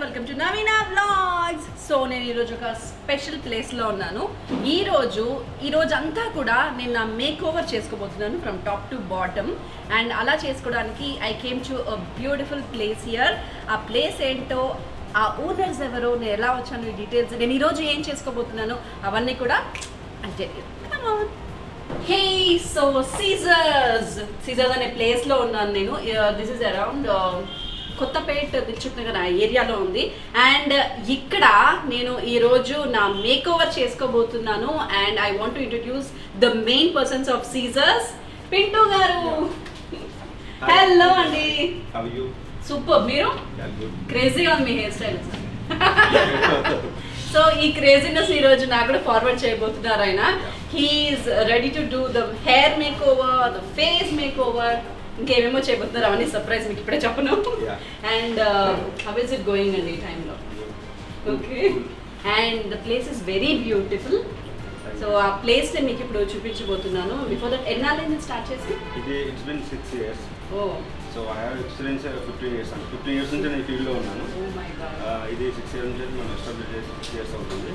Welcome to Naveena vlogs. So నేను ఈరోజు ఒక స్పెషల్ ప్లేస్లో ఉన్నాను. ఈరోజు అంతా కూడా నేను నా మేక్ ఓవర్ చేసుకోబోతున్నాను from top to bottom. And అలా చేసుకోవడానికి I came to a beautiful place here. ఆ ప్లేస్ ఏంటో, ఆ ఓనర్స్ ఎవరో, నేను ఎలా వచ్చాను, ఈ డీటెయిల్స్, నేను ఈరోజు ఏం చేసుకోబోతున్నాను అవన్నీ కూడా అంటే హే సో సీజర్స్ అనే ప్లేస్లో ఉన్నాను నేను. This is around Kothapet Dilsukhnagar ఆ ఏరియాలో ఉంది. అండ్ ఇక్కడ నేను ఈరోజు నా మేక్ ఓవర్ చేసుకోబోతున్నాను. And I want to introduce the main persons of scissors. Pintu గారు, హలో అండి. సూపర్. మీరు క్రేజీగా ఉంది మీ హెయిర్ స్టైల్. సో ఈ క్రేజీనెస్ ఈరోజు నాకు కూడా ఫార్వర్డ్ చేయబోతున్నారు ఆయన. He's ready to do the hair makeover, the face makeover, ఇంకేమేమో చేయబోతున్నారు అవన్నీ సర్ప్రైజ్, మీకు ఇప్పుడే చెప్పను. And how is it going అండి ఈ టైంలో? Okay. And the place is very beautiful. So ఆ ప్లేస్ మీకు ఇప్పుడు చూపించబోతున్నాను. బిఫోర్ దట్ ఎన్నాళ్ళు నేను స్టార్ట్ చేసి? It's been 6 years. Oh so I have experience 15 years. 15 years నుంచి నేను ఫీల్డ్లో ఉన్నాను. ఇది 6 years నుంచి మనం ఎస్టాబ్లిష్ చేసి 6 years అవుతుంది.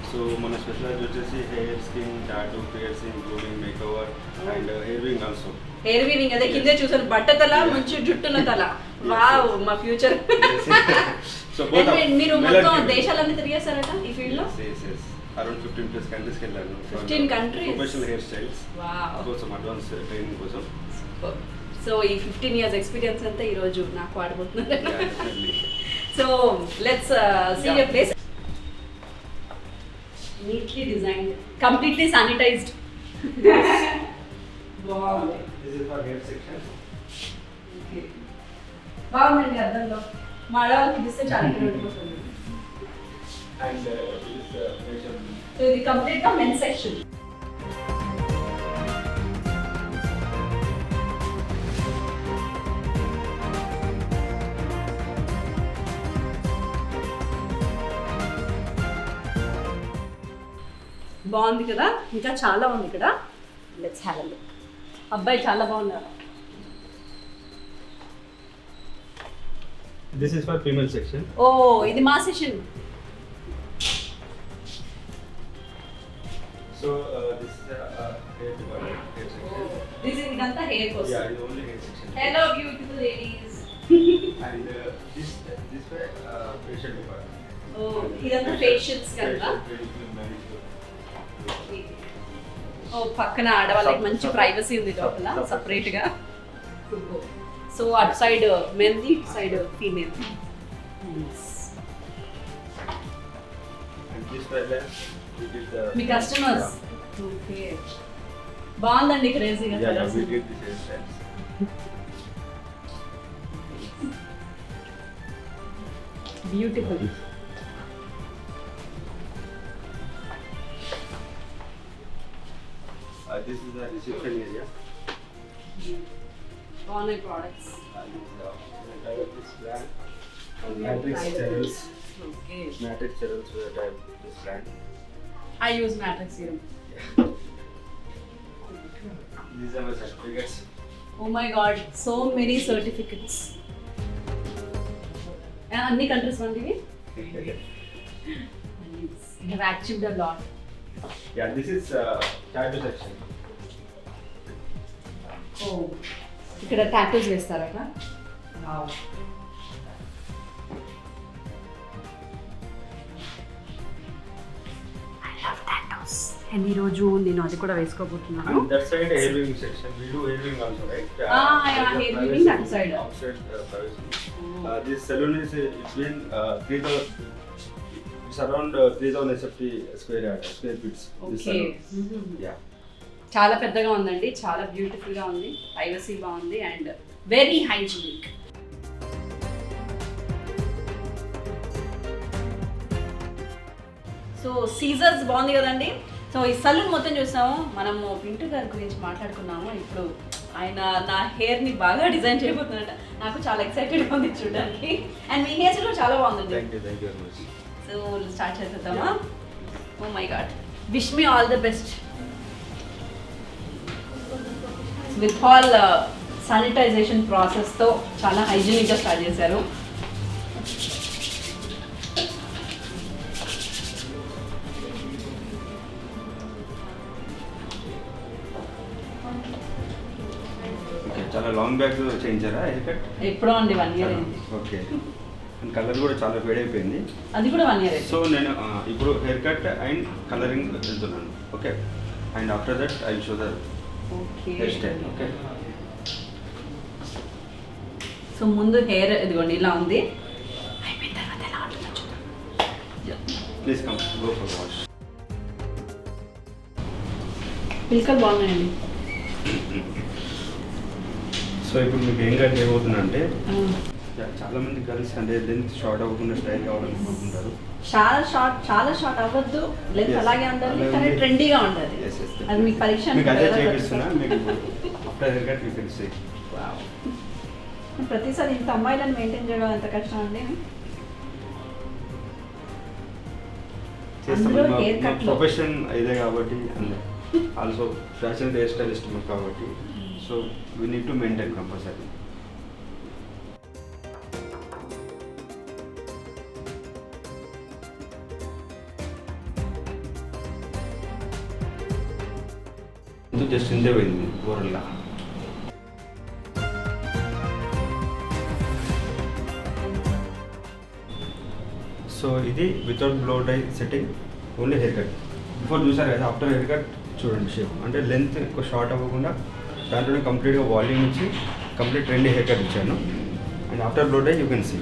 సో మన స్పెషలైజ్ వచ్చేసి hair, skin, tattoo, piercing, grooming, make over and hair wing also. Hair weaving అదే కిందే చూసాను, బట్ట తల మంచి జుట్టున్న తల. వావ్, మా ఫ్యూచర్. మీరు మొత్తం దేశాలన్నీ తిరిగేశారట ఈ ఫీల్డ్ లో? అరౌండ్ 15+ కంట్రీస్కి వెళ్ళాను. 15 కంట్రీస్. ప్రొఫెషనల్ హెయిర్ స్టైల్స్ కోసం, అడ్వాన్స్ ట్రైనింగ్ కోసం. సో ఈ 15 years ఎక్స్పీరియన్స్ అంతా ఈ రోజు నాకు వాడబోతున్నారు. So let's see your place. Neatly designed, completely sanitised. బాగుంది. బాగుందండి అర్థంలో. మా ఆడవాళ్ళకి ఇస్తే చాలా ఉంటుంది. సో ఇది కంప్లీట్గా మెన్స్ సెక్షన్. బాగుంది కదా, ఇంకా చాలా ఉంది ఇక్కడ. Let's have a look. అబ్బాయి చాలా బాగున్నారు. This is for female section. ఓ ఇది మా session. So this is hair department, hair section. This is ఇదంతా హెయిర్ కోసం. Yeah, it's only hair section. Hello beautiful ladies. And this way facial department. ఓ ఇదంతా facials కదా. ఓ పక్కన ఆడవాళ్ళకి మంచి ప్రైవసీ ఉంది లోపల సపరేట్ గా. సో అటు సైడ్ మెన్ది, ఇటు సైడ్ ఫీమేల్. మీ కస్టమర్స్. ఓకే, బాగుందండి క్రేజీగా. Beautiful. This is the reception area. All my products. This brand. Matrix Cheryl's. Okay. Matrix Cheryl's type this brand. I use Matrix serum. These are my certificates. Oh my God, so many certificates. Any countries vandivi? You have achieved a lot. Yeah, this is tattoo section. Oh, ఇక్కడ tattoos వేస్తారా? Wow. I love tattoos. And ఈరోజు నేను అది కూడా వేసుకోబోతున్నాను. And that side hair weaving section. We do hair weaving also, right? Yeah, hair weaving that side. Outside privacy. This salon is it's been 3,000. It's around 3,000 SFT square feet. Okay. Yeah. చాలా పెద్దగా ఉందండి, చాలా beautiful గా ఉంది, privacy బాగుంది and very hygienic. So scissors బాగుంది కదండి. So ఈ సలూన్ మొత్తం చూసాము. మనము పింటూ గారి గురించి మాట్లాడుకున్నాము. ఇప్పుడు ఆయన నా హెయిర్ని బాగా డిజైన్ చేయబోతున్నట్ట. నాకు చాలా ఎక్సైటెడ్గా ఉంది చూడడానికి. అండ్ మీ హెయిర్ కూడా చాలా బాగుంది. Thank you very much. So start చేసేద్దామా? Oh my god, wish me all the best with all sanitization ప్రాసెస్తో చాలా హైజీనిక్గా స్టార్ట్ చేశారు. చాలా లాంగ్ బ్యాక్ చేయించారా హెయిర్ కట్? ఎప్పుడో అండి, 1 year అయింది. ఓకే. అండ్ కలర్ కూడా చాలా ఫేడ్ అయిపోయింది. అది కూడా 1 year అయింది. సో నేను ఇప్పుడు హెయిర్ కట్ అండ్ కలరింగ్ వెళ్తున్నాను. Okay. And after that I show the hair style. Okay. So ముందు హెయిర్ ఇదిగోండి ఇలా ఉంది. అయిపోయిన తర్వాత ఎలా ఉంటుందో చూద్దాం. Please come go for wash. పిల్కలు బాగున్నాయండి. సో ఇప్పుడు మీకు ఏం కట్ చేయబోతున్నా అంటే చాలా మంది గర్ల్స్ అంటే లెంత్ షార్ట్ అవ్వకుండా స్టైల్ కావాలని కోరుకుంటారు. చాలా షార్ట్ అవ్వద్దు, లెంత్ అలాగే ఉండాలి, కానీ ట్రెండీగా ఉండాలి. అది మీకు పరీక్ష మీకు అదే చేపిస్తున్నా. మీకు after haircut you can see. ప్రతిసారి ఇంత అమ్మాయిలను మెయింటైన్ చేయడం ఎంత కష్టం అండి. చేస్తాం, ప్రొఫెషన్ ఇదే కాబట్టి, ఆల్సో ఫ్యాషన్ హెయిర్ స్టైలిస్ట్ కాబట్టి. So we need to maintain compulsory. Just ఇంతే పోయింది ఓవరాల్గా. సో ఇది without blow dry setting, only haircut. Before చూసారు కదా, ఆఫ్టర్ హెయిర్ కట్ చూడండి షేప్. అంటే లెంత్ ఎక్కువ షార్ట్ అవ్వకుండా దాంట్లోనే కంప్లీట్గా వాల్యూమ్ ఇచ్చి కంప్లీట్ ట్రెండీ హెయిర్ కట్ ఇచ్చాను. And after blow dry you can see.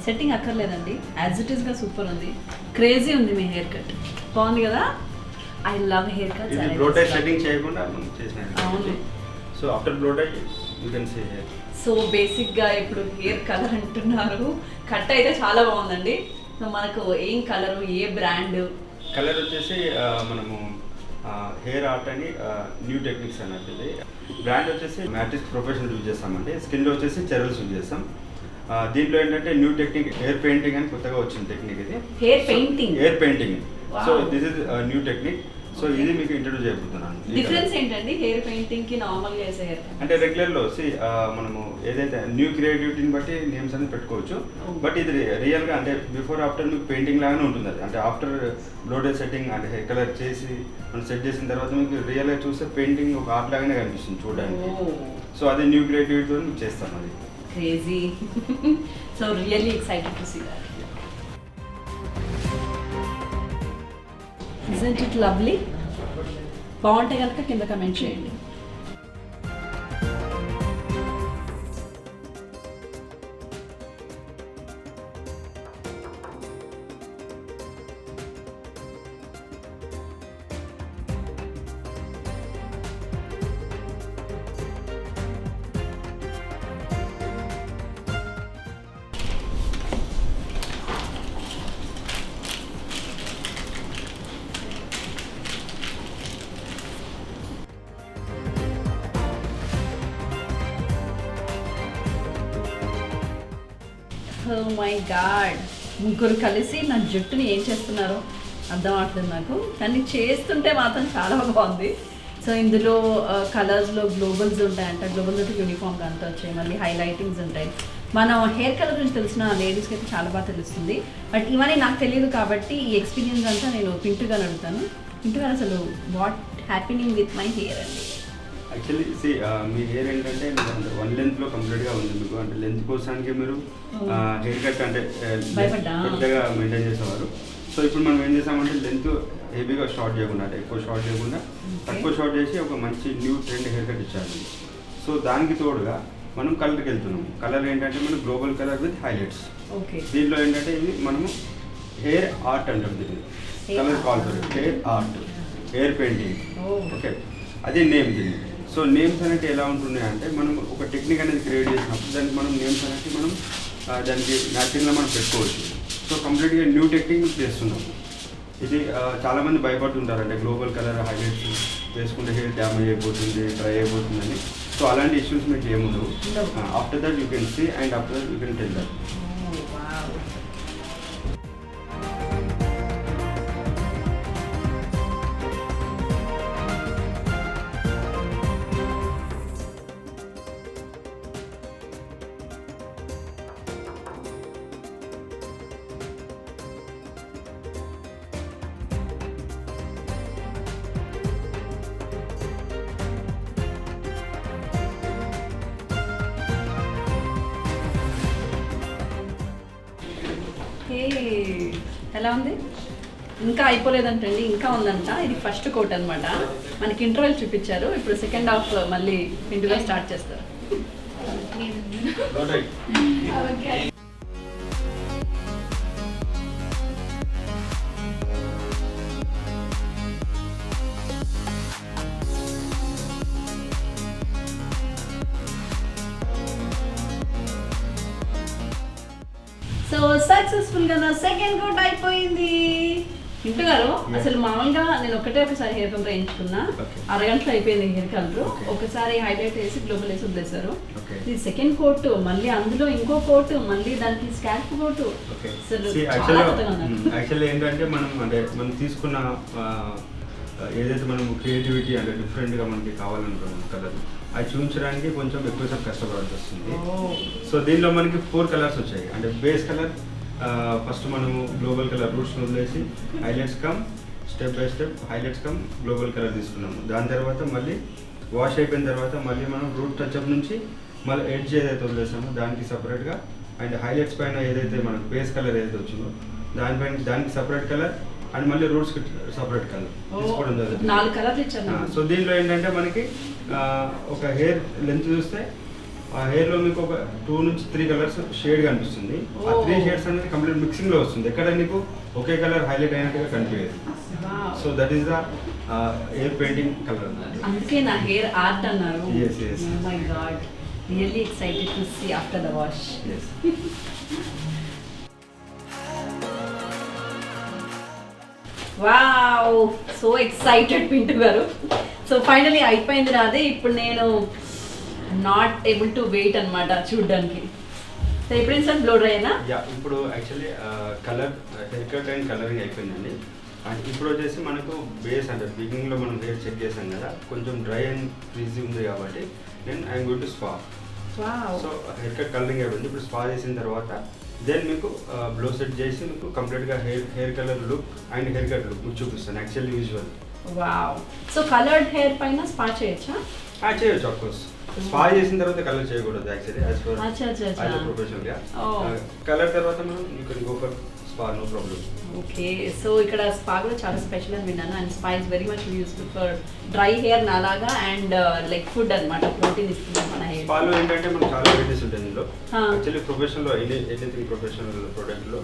Setting అక్కర్లేదండి, యాజ్ ఇట్ ఈస్గా సూపర్ ఉంది. క్రేజీ ఉంది మీ హెయిర్ కట్, బాగుంది కదా. I love haircut. ఇది బ్లో డై సెట్టింగ్ చేయకుండా మనం చేసిన. అవును. So after blow dry you can see hair. So బేసిక్గా ఇప్పుడు హెయిర్ కలర్ అంటున్నారు, కట్ అయితే చాలా బాగుందండి. సో మనకు ఏం కలరు, ఏ బ్రాండ్? కలర్ వచ్చేసి మనము హెయిర్ ఆర్ట్ అని న్యూ టెక్నిక్స్ అన్నట్టు. ఇది బ్రాండ్ వచ్చేసి మ్యాట్రిక్స్ ప్రొఫెషనల్ యూజ్ చేస్తామండి. స్కిన్లో వచ్చేసి చెరల్స్ యూజ్ చేస్తాం. దీంట్లో ఏంటంటే న్యూ టెక్నిక్ హెయిర్ పెయింటింగ్ అని కొత్తగా వచ్చిన టెక్నిక్ ఇది. Hair painting. So this is new technique. So ఇది మీకు ఇంట్రడ్యూస్ చేయబోతున్నాను. డిఫరెన్స్ ఏంటండి హెయిర్ పెయింటింగ్ కి నార్మల్ గా చేసే హెయిర్? అంటే రెగ్యులర్ లో మనము ఏదైతే న్యూ క్రియేటివిటీని బట్టి నేమ్స్ అనేది పెట్టుకోవచ్చు. బట్ ఇది రియల్ గా అంటే బిఫోర్ ఆఫ్టర్ మీకు పెయింటింగ్ లాగానే ఉంటుంది అది. అంటే ఆఫ్టర్ బ్లో డై సెట్టింగ్ అంటే హెయిర్ కలర్ చేసి మనం సెట్ చేసిన తర్వాత మీకు రియల్ గా చూస్తే పెయింటింగ్ ఒక ఆర్ట్ లాగానే కనిపిస్తుంది చూడడానికి. సో అది న్యూ క్రియేటివిటీతో మీకు చేస్తాం అది. Crazy. So really excited to see that. Isn't it lovely? బాగుంటే కనుక కింద కమెంట్ చేయండి. ఓ మై గాడ్, ముగ్గురు కలిసి నా జుట్టుని ఏం చేస్తున్నారో అర్థం అవట్లేదు నాకు, కానీ చేస్తుంటే మాత్రం చాలా బాగుంది. సో ఇందులో కలర్స్లో గ్లోబల్స్ ఉంటాయంట, గ్లోబల్స్ అంటే యూనిఫామ్గా అంతా వచ్చాయి, మళ్ళీ హైలైటింగ్స్ ఉంటాయి. మనం హెయిర్ కలర్ గురించి తెలిసిన లేడీస్కి అయితే చాలా బాగా తెలుస్తుంది. బట్ ఇవన్నీ నాకు తెలియదు కాబట్టి ఈ ఎక్స్పీరియన్స్ అంతా నేను పింటుగా అడుగుతాను. పింటుగా అసలు what happening with my hair అండి? యాక్చువల్లీ మీ హెయిర్ ఏంటంటే వన్ లెంత్లో కంప్లీట్గా ఉంది మీకు. అంటే లెంత్ కోసానికి మీరు హెయిర్ కట్ అంటే పెద్దగా మెయింటైన్ చేసేవారు. సో ఇప్పుడు మనం ఏం చేసామంటే లెంత్ హెవీగా షార్ట్ చేయకుండా, అంటే ఎక్కువ షార్ట్ చేయకుండా తక్కువ షార్ట్ చేసి ఒక మంచి న్యూ ట్రెండ్ హెయిర్ కట్ ఇచ్చారు. సో దానికి తోడుగా మనం కలర్కి వెళ్తున్నాం. కలర్ ఏంటంటే మనం గ్లోబల్ కలర్ విత్ హైలైట్స్. దీంట్లో ఏంటంటే ఇది మనము హెయిర్ ఆర్ట్ అంటాం దీన్ని. Colour call hair art, hair painting. Okay, అదే నేమ్ దీన్ని. సో నేమ్స్ అనేవి ఎలా ఉంటున్నాయి అంటే మనం ఒక టెక్నిక్ అనేది క్రియేట్ చేసినప్పుడు దానికి మనం నేమ్స్ అనేవి మనం దానికి మ్యాచింగ్లో మనం పెట్టుకోవచ్చు. సో కంప్లీట్గా న్యూ టెక్నిక్ చేస్తున్నాం. ఇది చాలామంది భయపడుతుంటారు, అంటే గ్లోబల్ కలర్ హైలైట్స్ వేసుకుంటే హెయిర్ డ్యామేజ్ అయిపోతుంది, డ్రై అయిపోతుందని. సో అలాంటి ఇష్యూస్ మీకు ఏముండవు. After that you can see and after that you can tell that. ఎలా ఉంది? ఇంకా అయిపోలేదంటండి, ఇంకా ఉందంట. ఇది ఫస్ట్ కోట్ అనమాట. మనకి ఇంటర్వెల్ చూపించారు, ఇప్పుడు సెకండ్ హాఫ్ మళ్ళీ ఇంటిగా స్టార్ట్ చేస్తారు. సో సక్సెస్ఫుల్ గా నా సెకండ్ కోట్ అయిపోయింది. ఇంటి గారు అసలు మామూలుగా నేను ఒకసారి హెయిర్ కలర్ వేయించుకున్నా, అరగంటలో అయిపోయింది హెయిర్ కలర్. ఒకసారి హైలైట్ వేసి గ్లోబల్ వేసి వదిలేశారు. ఇది సెకండ్ కోట్, మళ్ళీ అందులో ఇంకో కోట్, మళ్ళీ దానికి స్కాల్ప్ కోట్. యాక్చువల్లీ ఏంటంటే మనం తీసుకున్న ఏదైతే మనం క్రియేటివిటీ అంటే డిఫరెంట్గా మనకి కావాలనుకున్నాం కలర్, అది చూపించడానికి కొంచెం ఎక్కువసేపు కష్టపడాల్సి వస్తుంది. సో దీనిలో మనకి 4 కలర్స్ వచ్చాయి. అంటే బేస్ కలర్ ఫస్ట్ మనము గ్లోబల్ కలర్ రూట్స్ వదిలేసి highlights come step by step highlights come global colour తీసుకున్నాము. దాని తర్వాత మళ్ళీ వాష్ అయిపోయిన తర్వాత మళ్ళీ మనం రూట్ టచ్అప్ నుంచి మళ్ళీ ఎడ్జ్ ఏదైతే వదిలేసామో దానికి సపరేట్గా, అండ్ హైలైట్స్ పైన ఏదైతే మనకు బేస్ కలర్ ఏదైతే వచ్చిందో దానికి సపరేట్ కలర్, అండ్ మళ్ళీ రూట్స్కి సపరేట్ కలర్ తీసుకోవడం జరుగుతుంది. 4 కలర్లు ఇచ్చాను. సో దీనిలో ఏంటంటే మనకి ఒక హెయిర్ లెంత్ చూస్తే ఆ హెయిర్లో మీకు ఒక 2 నుంచి 3 కలర్స్ షేడ్ కనిపిస్తుంది. ఆ 3 షేడ్స్ అనేది కంప్లీట్ మిక్సింగ్లో వస్తుంది. ఎక్కడ నీకు ఒకే కలర్ హైలైట్ అయినట్టుగా కనిపించదు. So that is the hair painting colour. అందుకే నా హెయిర్ ఆర్ట్ అన్నారు. Yes. Oh my god, really excited to see after the wash. Yes. Wow, so excited Pintu గారు. సో ఫైనలీ అయిపోయింది నాది. ఇప్పుడు నేను నాట్ ఏబుల్ టు వెయిట్ అనమాట చూడడానికి. సో ఎప్పుడైనా సార్ బ్లో డ్రై అయినా? ఇప్పుడు actually colour hair cut and colouring అయిపోయిందండి. అండ్ ఇప్పుడు వచ్చేసి మనకు బేస్ అంటే బిగినింగ్లో మనం హెయిర్ చెక్ చేసాం కదా, కొంచెం డ్రై అండ్ ఫ్రీజీ ఉంది కాబట్టి నేను I'm going to spa. So hair cut colouring అయిపోయింది. ఇప్పుడు స్పా చేసిన తర్వాత దెన్ మీకు బ్లో సెట్ చేసి మీకు కంప్లీట్గా hair colour look and hair cut look చూపిస్తాను actually visual. Wow, so coloured hair పైన స్పా చేయొచ్చా? చేయొచ్చు, ఆఫ్ కోర్స్. స్పా చేసిన తర్వాత కలర్ చేయకూడదు యాక్చువల్లీ యాజ్ పర్ ప్రొఫెషనల్గా. కలర్ తర్వాత మనం you can go for spa, no problem. Okay, so ఇక్కడ స్పా కూడా చాలా స్పెషల్ అని విన్నాను. And spa is very much useful for dry hair నాలాగా, అండ్ లైక్ ఫుడ్ అనమాట, ప్రోటీన్ ఇస్తుంది మన హెయిర్. స్పాలో ఏంటంటే మనకు చాలా వెరైటీస్ ఉంటాయి ఇందులో. యాక్చువల్లీ ప్రొఫెషనల్లో ఎనీథింగ్ ప్రొఫెషనల్ ప్రోడక్ట్లో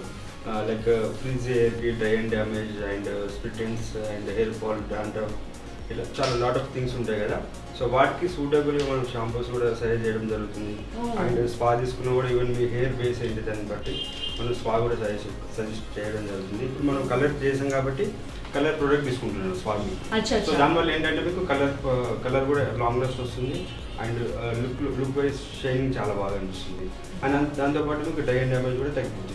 లైక్ ఫ్రీజ్ హెయిర్కి, dry and damage and split ends and hair fall, dandruff, ఇలా చాలా లాట్ ఆఫ్ థింగ్స్ ఉంటాయి కదా. సో వాటికి సూటబుల్గా మనం షాంపూస్ కూడా సజెస్ట్ చేయడం జరుగుతుంది. అండ్ స్పా తీసుకున్నా కూడా ఈవెన్ మీ హెయిర్ బేస్ ఏంటి దాన్ని బట్టి మనం స్పా కూడా సజెస్ట్ చేయడం జరుగుతుంది. ఇప్పుడు మనం కలర్ చేసాం కాబట్టి కలర్ ప్రోడక్ట్ తీసుకుంటున్నాను స్పాకి. సో దానివల్ల ఏంటంటే మీకు కలర్ కూడా లాంగ్ లాస్ట్ వస్తుంది అండ్ లుక్ వైజ్ షైనింగ్ చాలా బాగా అనిపిస్తుంది. అండ్ దాంతోపాటు మీకు డై అండ్ డ్యామేజ్ కూడా తగ్గిపోతుంది.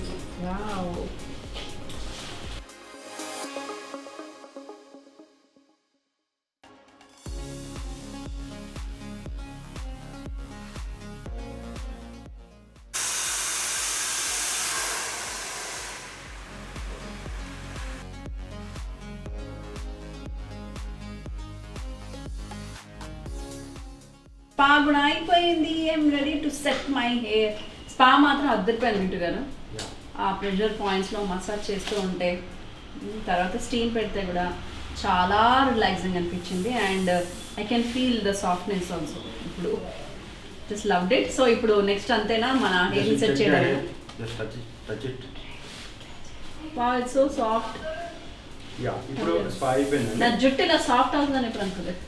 స్పా కూడా అయిపోయింది. I'm ready to set my hair. Spa మాత్రం అద్దరిపోయాను వింటుగాను. ఆ ప్రెషర్ పాయింట్స్లో మసాజ్ చేస్తూ ఉంటే, తర్వాత స్టీమ్ పెడితే కూడా చాలా రిలాక్సింగ్ అనిపించింది. And I can feel the softness also. ఇప్పుడు జస్ట్ లవ్డ్ ఇట్. సో ఇప్పుడు నెక్స్ట్ అంతేనా మన హెయిర్ సెట్ చేయడానికి? Wow, it's so soft. ఇప్పుడు స్పా అయిపోయింది. నా జుట్టు ఇలా సాఫ్ట్ అవుతుందని ఇప్పుడు అనుకోలేదు.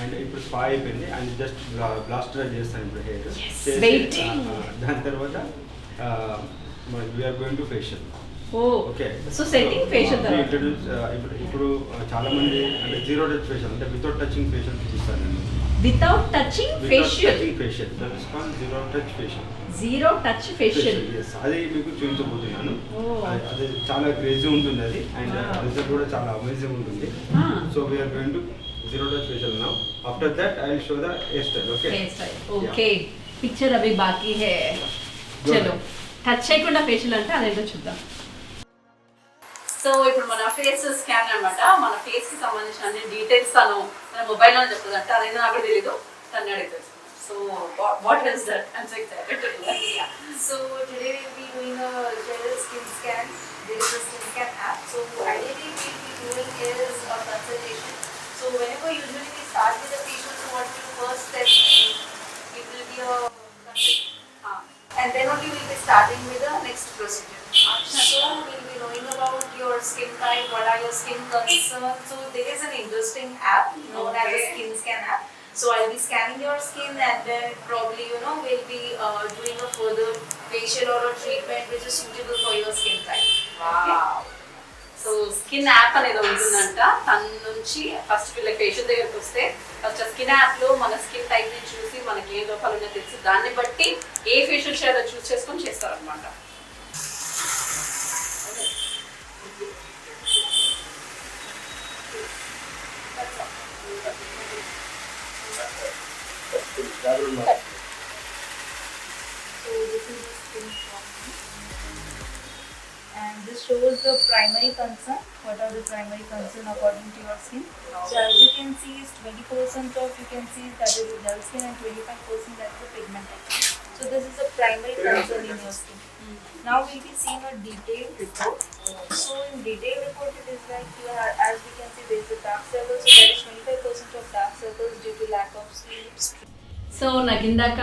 అండ్ ఇప్పుడు స్పా అయిపోయింది అండ్ జస్ట్ బ్లాస్ట్ డ్రై చేస్తాను ఇప్పుడు హెయిర్. దాని తర్వాత we're going to facial. Oh okay, so setting facial introduce ఇప్పుడు చాలా మంది అంటే జీరో టచ్ ఫేషియల్ అంటే వితౌట్ టచింగ్ ఫేషియల్ చూపిస్తాను నేను. Without touching facial. Facial that is called zero touch facial. Zero touch facial. yes, అది మీకు చూపించబోతున్నాను. అది చాలా క్రేజీ ఉంటుంది అది, అండ్ రిజల్ట్ కూడా చాలా అమేజింగ్ ఉంటుంది. So we're going to zero touch facial now. After that I will show the hair style. Okay, hair style. Okay, picture అవి బాకీ హే. చలో టచ్ చేయకుండా ఫేషియల్ అంటే అదేంటో చూద్దాం. సో ఇప్పుడు మన ఫేస్ స్కాన్ అన్నమాట. మన ఫేస్ కి సంబంధించిన అన్ని డీటెయిల్స్ తను తన మొబైల్లో చెప్తుంది అంటే అదేంటో నాకు తెలీదు, తను అడిగితే. So what is that? I'm so excited to do that. Yeah. So today we'll be doing a general skin scan. There is a skin scan app. So ideally we'll be doing is a consultation. So whenever usually we start with the patient, so what we do first step, it will be a consultation. And then only we'll be starting with the next procedure. So we'll be knowing about your skin type, what are your skin concerns. So there is an interesting app known as a skin scan app. So I'll be scanning your skin and then probably we'll be doing a further facial or a treatment which is suitable for your skin type. Wow. So skin app అనేది ఉంటుందంట. తన నుంచి first వీళ్ళకి facial దగ్గరికి వస్తే first skin app లో మన skin type ని చూసి మనకి ఏ లోపాలు ఉన్నాయో తెలిసి దాన్ని బట్టి ఏ ఫేషియల్ చేయాలో చూస్ చేసుకొని చేస్తారనమాట. So this is the skin problem. And this shows the primary concern. What are the primary concern according to your skin? So as you can see, is 20% of you can see that is the dull skin and 25% that is the pigmentation. So this is the primary concern in your skin. Now we'll be seeing a detailed report. So in detailed report, it is like here, as we can see, there is the dark circles. So there is 25% of dark circles due to lack of sleep. So నాకు ఇందాక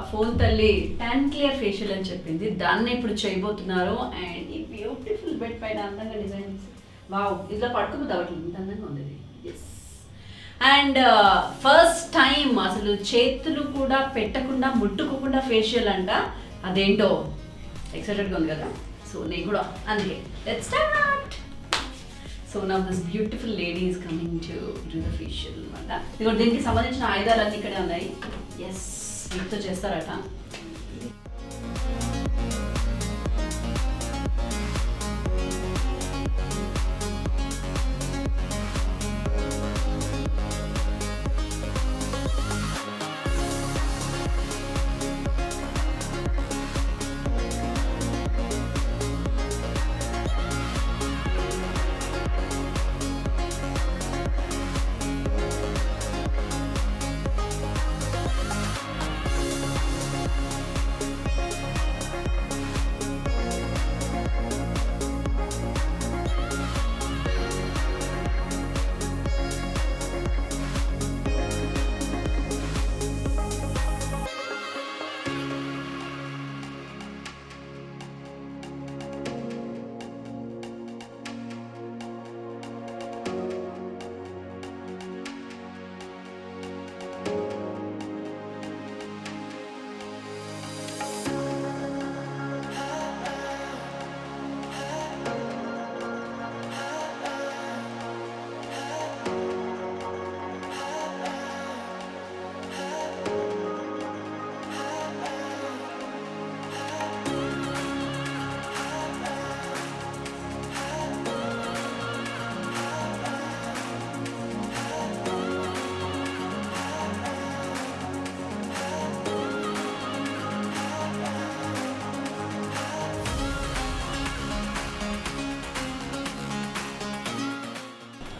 phone తల్లి ten clear facial అని చెప్పింది, దాన్ని ఇప్పుడు చేయబోతున్నారు. And ఈ beautiful bed పైన అందంగా డిజైన్ చేసి వావ్, ఇట్లా పడుకోబోద్దు అవ్వట్లేదు, ఇంత అందంగా ఉంది ఇది. ఎస్, అండ్ ఫస్ట్ టైం అసలు చేతులు కూడా పెట్టకుండా ముట్టుకోకుండా ఫేషియల్ అంట. అదేంటో ఎక్సైటెడ్గా ఉంది కదా. సో నేను కూడా అందుకే let's start. So now this beautiful lady is coming to do the facial అనమాట. ఇదిగో దీనికి సంబంధించిన ఆయుధాలన్నీ ఇక్కడే ఉన్నాయి. ఎస్, వీటితో చేస్తారట.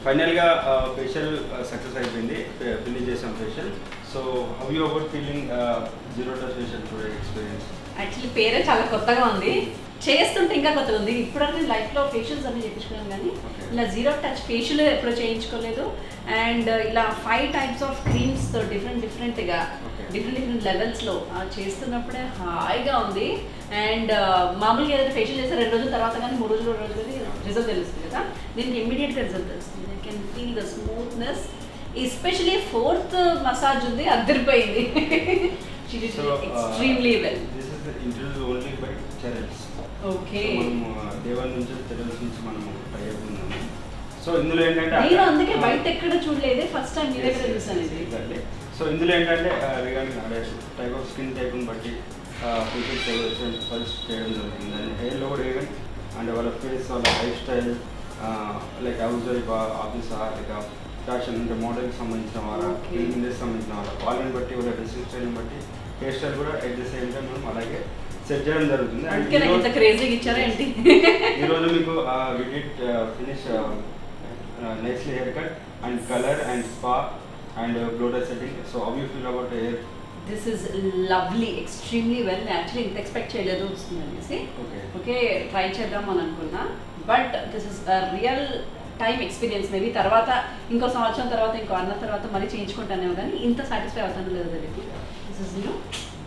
ఫైనల్గా ఫేషియల్ సక్సెస్ అయిపోయింది, ఫినిష్ చేసాం facial. So how you about feeling zero touch facial today experience? Actually పేరే చాలా కొత్తగా ఉంది, చేస్తుంటే ఇంకా కొత్తగా ఉంది. ఇప్పుడంటే లైఫ్లో ఫేషియల్స్ అన్నీ చేయించుకున్నాను కానీ ఇలా జీరో టచ్ ఫేషియల్ ఎప్పుడు చేయించుకోలేదు. అండ్ ఇలా 5 types ఆఫ్ క్రీమ్స్తో డిఫరెంట్గా డిఫరెంట్ లెవెల్స్లో చేస్తున్నప్పుడే హాయిగా ఉంది. అండ్ మామూలుగా ఏదైనా ఫేషియల్ చేస్తే 2 రోజుల తర్వాత కానీ 3 రోజులు కానీ రిజల్ట్ తెలుస్తుంది కదా, దీనికి ఇమ్మీడియట్గా రిజల్ట్ తెలుస్తుంది. I can feel the smoothness. Especially 4th massage ఉంది, అదిరిపోయింది. She did extremely well. This is introduced only by channels. Okay. మనం day 1 నుంచి channels నుంచి మనం ట్రై అవుతున్నాము. సో ఇందులో ఏంటంటే నేను అందుకే బయట ఎక్కడ చూడలేదు, ఫస్ట్ టైం మీ దగ్గర చూసాను ఇది. సో ఇందులో ఏంటంటే రిగార్డింగ్ టైప్ ఆఫ్ స్కిన్ టైప్ని బట్టి ఫీచర్స్ సజెస్ట్ చేయడం జరుగుతుంది. అండ్ హెయిర్లో కూడా ఈవెన్ అండ్ వాళ్ళ ఫేస్ వాళ్ళ life style like house wife office like fashion అంటే మోడల్కి సంబంధించిన వాళ్ళ ఫిల్మ్ ఇండస్ట్రీకి సంబంధించిన వాళ్ళని బట్టి వాళ్ళ డ్రెస్సింగ్ స్టైల్ని బట్టి హెయిర్ స్టైల్ కూడా ఎట్ ద సేమ్ టైం మనం అలాగే సెట్ చేయడం జరుగుతుంది. ఈరోజు మీకు finish nicely hair cut and colour and spa and blow dryer setting. So how you feel about hair? This is lovely, extremely well. Actually ఇంత ఎక్స్పెక్ట్ చేయలేదు వస్తుంది అనేసి. ఓకే ట్రై చేద్దాం అని అనుకున్నా, but this is a real time experience. Maybe తర్వాత ఇంకో సంవత్సరం తర్వాత ఇంకో అన్న తర్వాత మళ్ళీ చేయించుకుంటానేమో కానీ ఇంత సాటిస్ఫై అవుతాను లేదు తెలియదు. This is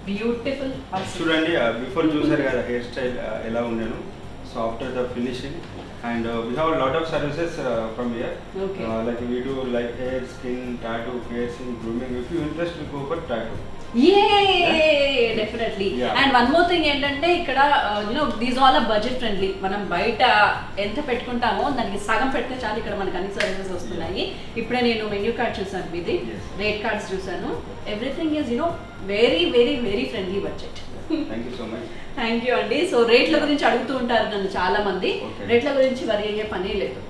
beautiful. చూడండి బిఫోర్ చూసారు కదా హెయిర్ స్టైల్ ఎలా ఉండేను. So after the finishing and we have a lot of services from here. Okay. Like we do like hair, skin, tattoo, piercing, grooming. If you interest, we go for tattoo. Definitely. And one more thing ఏంటంటే ఇక్కడ these all are budget friendly. మనం బయట ఎంత పెట్టుకుంటామో దానికి సగం పెడితే చాలు, ఇక్కడ మనకు అన్ని సర్వీసెస్ వస్తున్నాయి. ఇప్పుడే నేను మెన్యూ కార్డ్ చూసాను, మీది రేట్ కార్డ్స్ చూసాను. Everything is very very very friendly budget. Thank you so much. Thank you అండి. సో రేట్ల గురించి అడుగుతూ ఉంటారు నన్ను చాలా మంది. రేట్ల గురించి వరి అయ్యే పనే లేదు.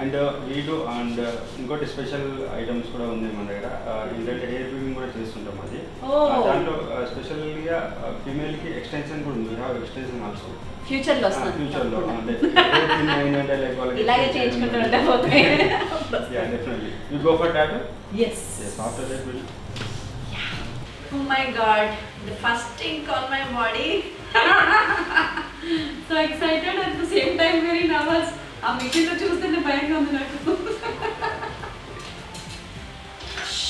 అండ్ వీడు అండ్ ఇంకోటి స్పెషల్ ఐటమ్స్ కూడా ఉంది మన దగ్గర. ఏంటంటే హెయిర్ వీవింగ్ కూడా చేస్తుంటాం అది. దాంట్లో స్పెషల్గా ఫీమేల్కి ఎక్స్టెన్షన్ కూడా ఉంది. ఎక్స్టెన్షన్ ఆల్సో ఫ్యూచర్లో వస్తుంది. ఫ్యూచర్లో అంటే లైక్ వాళ్ళకి ఇలాగే చేయించుకుంటూ పోతాయి. Definitely you go for tattoo. Yes. After that we'll. Oh my God, the first ink on my body. So excited at the same time very nervous. ఆ మీటింగ్లో చూస్తుంటే భయంగా ఉంది నాకు.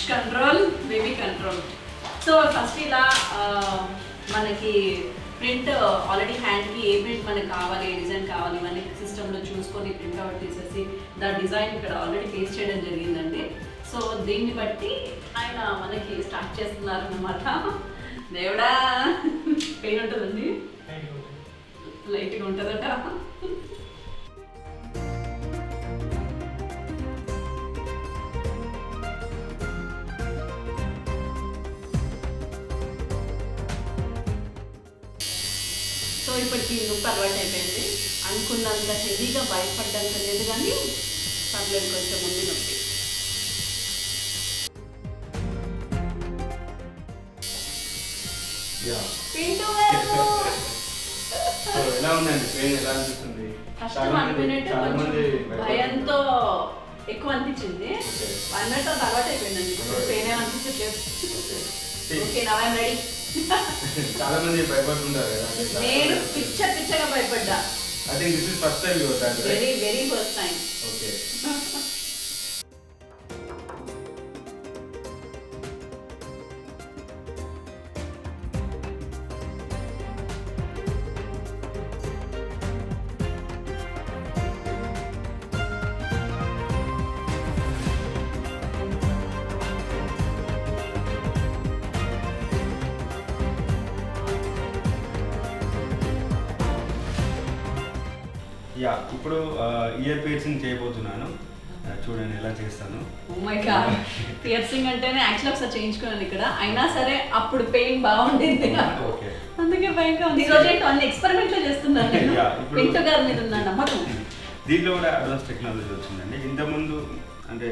Control baby control. So first ఇలా మనకి print already హ్యాండ్కి ఏ print మనకు కావాలి, ఏ డిజైన్ కావాలి ఇవన్నీ సిస్టంలో చూసుకొని ప్రింట్ అవుట్ తీసేసి దాని డిజైన్ ఇక్కడ ఆల్రెడీ పేస్ట్ చేయడం జరిగిందండి. సో దీన్ని బట్టి ఆయన మనకి స్టార్ట్ చేస్తున్నారు అన్నమాట. దేవుడా పెయిన్ ఉంటుందండి, లైట్గా ఉంటుందట. సో ఇప్పటికి నొప్పి అలవాటు అయిపోయింది. అనుకున్నంత హెవీగా భయపడ్డంత లేదు కానీ పర్లేదు, కొంచెం ఉంది నొప్పి. ఎలా ఉందండి పెయిన్? ఎలా అనిపిస్తుంది? ఫస్ట్ అనుకునేట్టు భయంతో ఎక్కువ అనిపించింది, అన్నట్టు అది అలవాటు అయిపోయిందండి. పెయిన్ ఏమనిపించట్లేదు. Okay now I am ready. చాలా మంది భయపడుతుంటారు కదా. నేను పిచ్చగా భయపడ్డా. I think this is first time your that very very first time. Okay. Yeah ఇప్పుడు ఇయర్ పియర్సింగ్ చేయబోతున్నాను. చూడండి ఎలా చేస్తాను. ఓ మై గాడ్, పియర్సింగ్ అంటేనే యాక్చువల్ ఒకసారి చేయించుకున్నాను ఇక్కడ. అయినా సరే అప్పుడు పెయిన్ బాగుండింది నాకు, అందుకే భయంగా ఉంది. ఈరోజు ఏంటో అన్ని ఎక్స్పెరిమెంట్లో చేస్తున్నాను నేను. పింటూ గారి మీద ఉన్న నమ్మకం. దీంట్లో కూడా అడ్వాన్స్ టెక్నాలజీ వచ్చిందండి. ఇంతకుముందు అంటే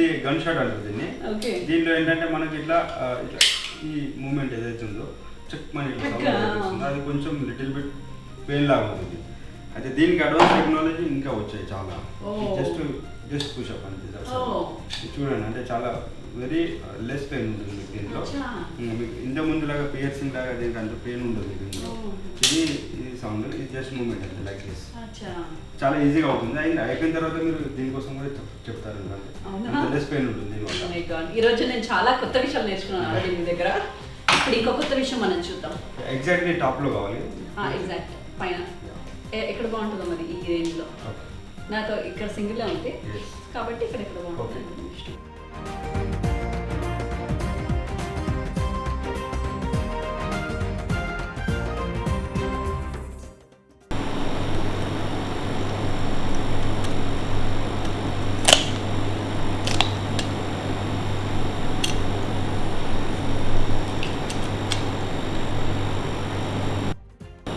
ఇది గన్ షాట్ అంటారు దీన్ని. దీంట్లో ఏంటంటే మనకి ఇట్లా ఈ మూమెంట్ ఏదైతే ఉందో చెక్ మనీ అది కొంచెం లిటిల్ బిట్ పెయిన్ లాగా ఉంటుంది. అయితే దీనికి అడ్వాన్స్ టెక్నాలజీ ఇంకా వచ్చాయి చాలా. జస్ట్ పుషప్ అంతే చూడండి. అంటే చాలా వెరీ లెస్ పెయిన్ ఉంటుంది మీకు దీంట్లో. మీకు ఇంత ముందులాగా పియర్సింగ్ లాగా దీనికి అంత పెయిన్ ఉంటుంది దీంట్లో. ఇది సౌండ్, ఇది జస్ట్ మూమెంట్ అంతే లైక్ దిస్. చాలా ఈజీగా అవుతుంది. అండ్ అయిపోయిన తర్వాత మీరు దీనికోసం కూడా చెప్తారు అంత లెస్ పెయిన్ ఉంటుంది దీనివల్ల. ఈరోజు నేను చాలా కొత్త విషయాలు నేర్చుకున్నాను మీ దగ్గర. ఇప్పుడు ఇంకో కొత్త విషయం మనం చూద్దాం. ఎగ్జాక్ట్లీ టాప్లో కావాలి. ఎగ్జాక్ట్ పైన ఎక్కడ బాగుంటుందో మరి ఈ రేంజ్లో. నాతో ఇక్కడ సింగిల్ ఉంది కాబట్టి ఇక్కడ బాగుంటుంది.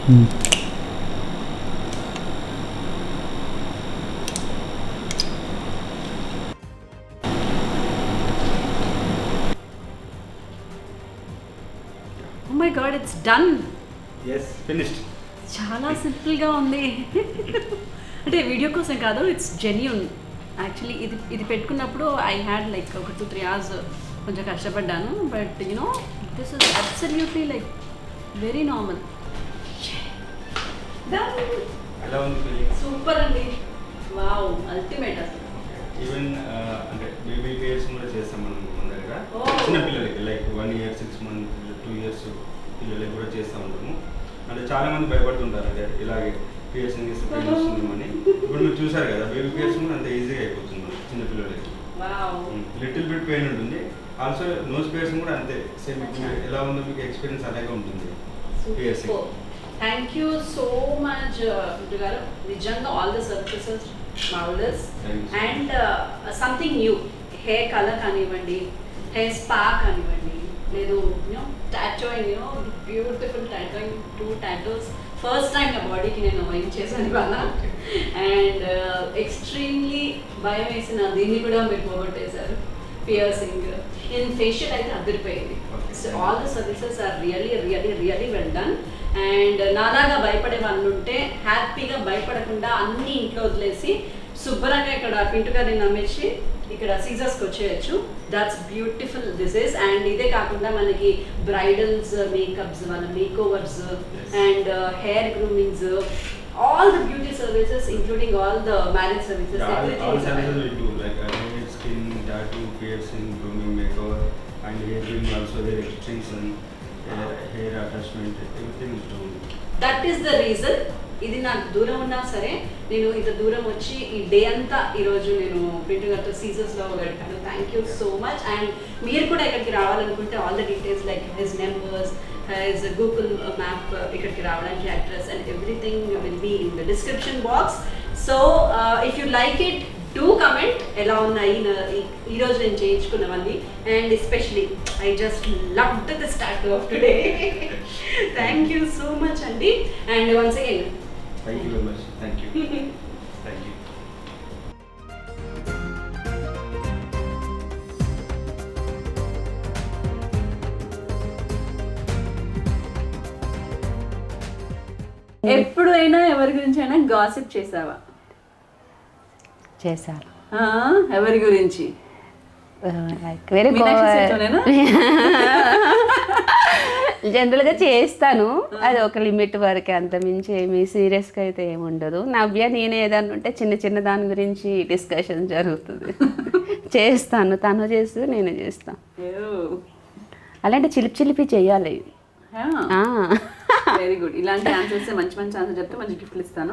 Oh my God, it's done. Yes, finished. చాలా సింపుల్గా ఉంది. అంటే వీడియో కోసం కాదు, ఇట్స్ జెన్యూన్. యాక్చువల్లీ ఇది పెట్టుకున్నప్పుడు ఐ హ్యాడ్ లైక్ ఒక 2-3 అవర్స్ కొంచెం కష్టపడ్డాను. But you know this is absolutely like very normal. ఎలా ఉంది ఫీలింగ్? సూపర్ అండి, వావ్, అల్టిమేట్ అసలు. ఈవెన్ అంటే బేబీ పేర్స్ కూడా చేస్తాం మనం మన దగ్గర. Oh. చిన్న పిల్లలకి లైక్ 1 year 6 months 2 years పిల్లలకి కూడా చేస్తూ ఉంటాము. అంటే చాలా మంది భయపడుతుంటారు అంటే ఇలాగే పియర్సింగ్ చేస్తే పెయిన్ వస్తుందని. ఇప్పుడు మీరు చూసారు కదా, బేబీ పియర్సింగ్ కూడా అంత ఈజీగా అయిపోతుంది చిన్న పిల్లలకి. వావ్, లిటిల్ బిట్ పెయిన్ ఉంటుంది. ఆల్సో నోస్ పియర్సింగ్ కూడా అంతే సేమ్. ఎలా ఉందో మీకు ఎక్స్పీరియన్స్ అలాగే ఉంటుంది piercing. Thank you so much Guddu గారు. నిజంగా all the services marvellous. Thank you. And something new, hair colour కానివ్వండి, హెయిర్ స్పా కానివ్వండి, లేదు you know tattooing, you know beautiful tattooing, 2 tattoos first time నా బాడీకి నేను ఏం చేశాను ఇవాళ. అండ్ ఎక్స్ట్రీమ్లీ భయం వేసిన దీన్ని కూడా మీరు పోగొట్టేశారు. పియర్సింగ్ ఇన్ ఫేషియల్ అయితే అదిరిపోయింది. So all the services are really really really well done. And నాలాగా భయపడే వాళ్ళు ఉంటే హ్యాపీగా భయపడకుండా అన్ని ఇంట్లో వదిలేసి శుభ్రంగా ఇక్కడ పింటు గారిని నమ్మేసి ఇక్కడ సీజర్స్కి వచ్చేయచ్చు. That's beautiful this is. And ఇదే కాకుండా మనకి బ్రైడల్స్ మేకప్స్, వాళ్ళ makeovers and hair groomings, all the beauty services including all the marriage services. All services we do like hair, skin, tattoo, piercing, grooming, makeover, and hair grooming also, hair extension, hair attachment, everything is done. That is the reason. ఇది నాకు దూరం ఉన్నా సరే నేను ఇంత దూరం వచ్చి ఈ డే అంతా ఈరోజు నేను పింటు గారితో సీజర్స్లో గడిపాను. Thank you so much. And మీరు కూడా ఇక్కడికి రావాలనుకుంటే all the details like his numbers, his Google map, ఇక్కడికి రావడానికి address and everything will be in the description box. So if you like it, do comment ఎలా ఉన్నాయి ఈరోజు నేను చేయించుకున్నవన్నీ. And especially I just loved this tattoo of today. Thank you so much అండి. And once again Thank you very much. Thank you. Thank you. ఎప్పుడైనా ఎవరి గురించి అయినా గాసిప్ చేసావా? చేశారు. ఎవరి గురించి? వేరే మీనాక్షి సెట్లోనేనా? జనరల్గా చేస్తాను, అది ఒక లిమిట్ వరకే, అంత మించి ఏమి సీరియస్గా అయితే ఏమి ఉండదు. నవ్య నేను ఏదన్నా ఉంటే చిన్న చిన్న దాని గురించి డిస్కషన్ జరుగుతుంది. చేస్తాను, తను చేస్తూ నేను చేస్తాను. అలాంటి చిలిపి చిలిపి చెయ్యాలి. Very good. ఇలాంటి ఆన్సర్స్ మంచి మంచి ఆన్సర్ చెప్తే మంచి గిఫ్ట్లు ఇస్తాను.